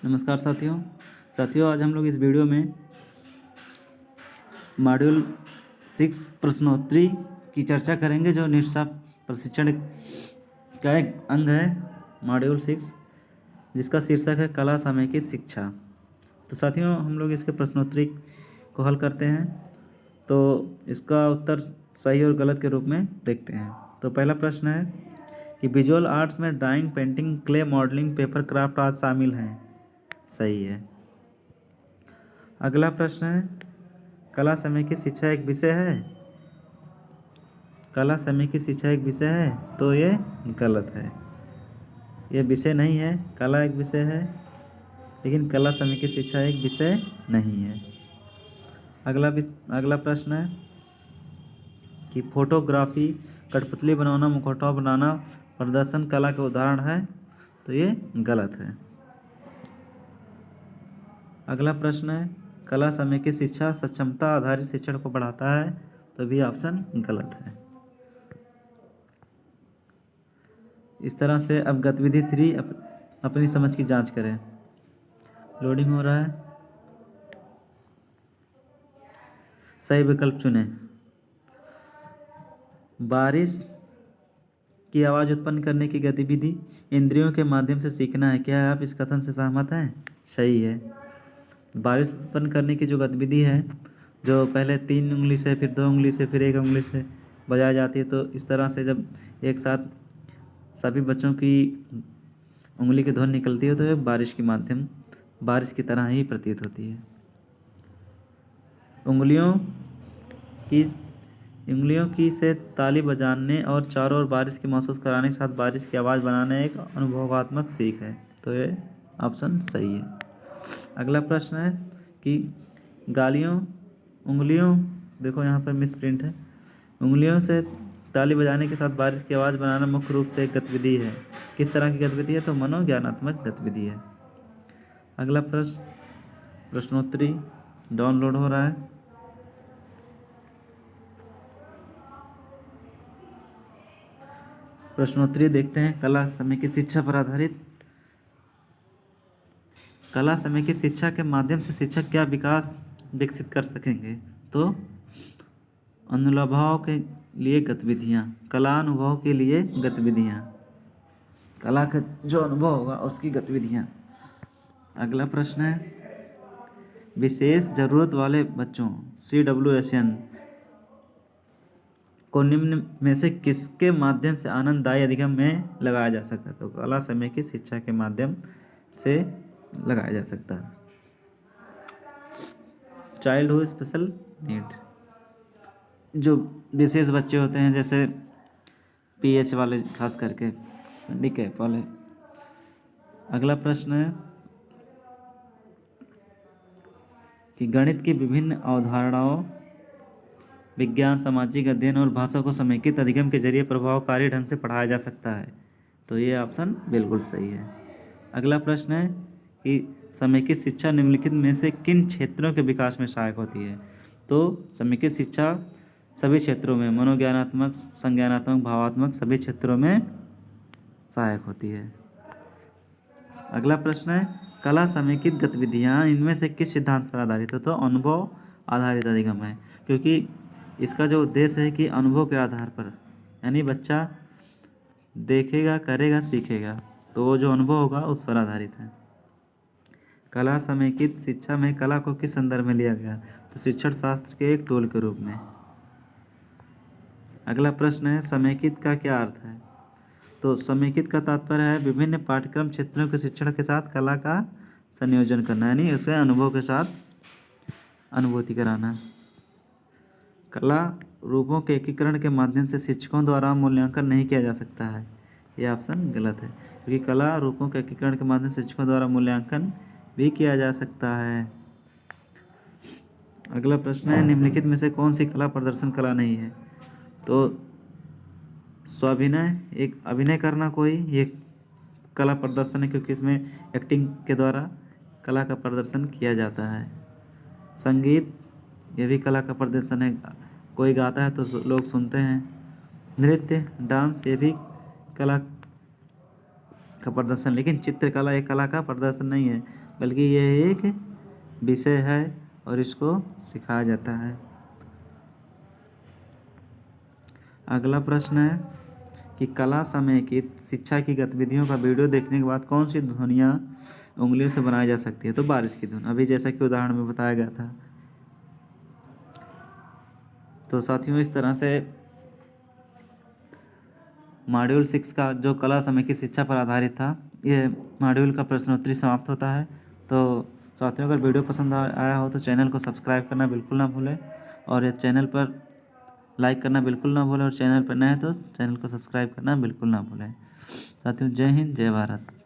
नमस्कार साथियों आज हम लोग इस वीडियो में मॉड्यूल 6 प्रश्नोत्तरी की चर्चा करेंगे, जो निष्ठा प्रशिक्षण का एक अंग है। मॉड्यूल 6 जिसका शीर्षक है कला समय की शिक्षा। तो साथियों हम लोग इसके प्रश्नोत्तरी को हल करते हैं, तो इसका उत्तर सही और गलत के रूप में देखते हैं। तो पहला प्रश्न है कि विजुअल आर्ट्स में drawing, painting, clay modelling, paper craft आदि शामिल हैं। सही है। अगला प्रश्न है कला समय की शिक्षा एक विषय है। कला समय की शिक्षा एक विषय है, तो ये गलत है। ये विषय नहीं है, कला एक विषय है, लेकिन कला समय की शिक्षा एक विषय नहीं है। अगला प्रश्न है कि फोटोग्राफी, कठपुतली बनाना, मुखौटा बनाना प्रदर्शन कला के उदाहरण है, तो ये गलत है। अगला प्रश्न है कला समय की शिक्षा सक्षमता आधारित शिक्षण को बढ़ाता है, तो भी ऑप्शन गलत है। इस तरह से अब गतिविधि 3 अपनी समझ की जांच करें। लोडिंग हो रहा है, सही विकल्प चुनें। बारिश की आवाज़ उत्पन्न करने की गतिविधि इंद्रियों के माध्यम से सीखना है। क्या आप इस कथन से सहमत हैं? सही है। बारिश उत्पन्न करने की जो गतिविधि है, जो पहले 3 उंगली से, फिर 2 उंगली से, फिर 1 उंगली से बजाई जाती है, तो इस तरह से जब एक साथ सभी बच्चों की उंगली की ध्वनि निकलती है, तो ये बारिश की तरह ही प्रतीत होती है। उंगलियों की से ताली बजाने और चारों ओर बारिश की महसूस कराने के साथ बारिश की आवाज़ बनाने एक अनुभवात्मक सीख है, तो ये ऑप्शन सही है। अगला प्रश्न है कि उंगलियों देखो यहाँ पर मिस प्रिंट है। उंगलियों से ताली बजाने के साथ बारिश की आवाज़ बनाना मुख्य रूप से एक गतिविधि है। किस तरह की गतिविधि है? तो मनोज्ञानात्मक गतिविधि है। अगला प्रश्नोत्तरी डाउनलोड हो रहा है। प्रश्नोत्तरी देखते हैं। कला समय की शिक्षा पर आधारित। कला समय की शिक्षा के माध्यम से शिक्षक क्या विकसित कर सकेंगे? तो अनुभव के लिए गतिविधियाँ, कला अनुभव के लिए गतिविधियाँ, कला का जो अनुभव होगा उसकी गतिविधियाँ। अगला प्रश्न है विशेष जरूरत वाले बच्चों CWSN को निम्न में से किसके माध्यम से आनंददायी अधिगम में लगाया जा सकता है? तो कला समय की शिक्षा के माध्यम से लगाया जा सकता है। चाइल्डहुड स्पेशल नीड, जो विशेष बच्चे होते हैं, जैसे PH वाले, खास करके हैंडीकैप वाले। अगला प्रश्न है कि गणित की विभिन्न अवधारणाओं, विज्ञान, सामाजिक अध्ययन और भाषा को समेकित अधिगम के जरिए प्रभावकारी ढंग से पढ़ाया जा सकता है, तो ये ऑप्शन बिल्कुल सही है। अगला प्रश्न है कि समेकित शिक्षा निम्नलिखित में से किन क्षेत्रों के विकास में सहायक होती है? तो समेकित शिक्षा सभी क्षेत्रों में, मनोज्ञानात्मक, संज्ञानात्मक, भावात्मक, सभी क्षेत्रों में सहायक होती है। अगला प्रश्न है कला समेकित गतिविधियाँ इनमें से किस सिद्धांत पर आधारित है? तो अनुभव आधारित अधिगम है, क्योंकि इसका जो उद्देश्य है कि अनुभव के आधार पर, यानी बच्चा देखेगा, करेगा, सीखेगा, तो वो जो अनुभव होगा उस पर आधारित है। कला समेकित शिक्षा में कला को किस संदर्भ में लिया गया? तो शिक्षण शास्त्र के एक टूल के रूप में। अगला प्रश्न है समेकित का क्या अर्थ है? तो समेकित का तात्पर्य है विभिन्न पाठ्यक्रम क्षेत्रों के शिक्षण के साथ कला का संयोजन करना, यानी उसे अनुभव के साथ अनुभूति कराना। कला रूपों के एकीकरण के माध्यम से शिक्षकों द्वारा मूल्यांकन नहीं किया जा सकता है, यह ऑप्शन गलत है, क्योंकि कला रूपों के एकीकरण के माध्यम से शिक्षकों द्वारा मूल्यांकन भी किया जा सकता है। अगला प्रश्न है निम्नलिखित में से कौन सी कला प्रदर्शन कला नहीं है? तो स्वाभिनय, एक अभिनय करना कोई, ये कला प्रदर्शन है, क्योंकि इसमें एक्टिंग के द्वारा कला का प्रदर्शन किया जाता है। संगीत, ये भी कला का प्रदर्शन है, कोई गाता है तो लोग सुनते हैं। नृत्य, डांस, ये भी कला का प्रदर्शन, लेकिन चित्रकला एक कला का प्रदर्शन नहीं है, बल्कि यह एक विषय है और इसको सिखाया जाता है। अगला प्रश्न है कि कला समेकित शिक्षा की गतिविधियों का वीडियो देखने के बाद कौन सी ध्वनियाँ उंगलियों से बनाई जा सकती है? तो बारिश की धुन, अभी जैसा कि उदाहरण में बताया गया था। तो साथियों, इस तरह से मॉड्यूल 6 का जो कला समेकित शिक्षा पर आधारित था, ये मॉड्यूल का प्रश्नोत्तरी समाप्त होता है। तो साथियों, अगर वीडियो पसंद आया हो तो चैनल को सब्सक्राइब करना बिल्कुल ना भूलें, और ये चैनल पर लाइक करना बिल्कुल ना भूलें, और चैनल पर नए हैं तो चैनल को सब्सक्राइब करना बिल्कुल ना भूलें। साथियों, जय हिंद, जय भारत।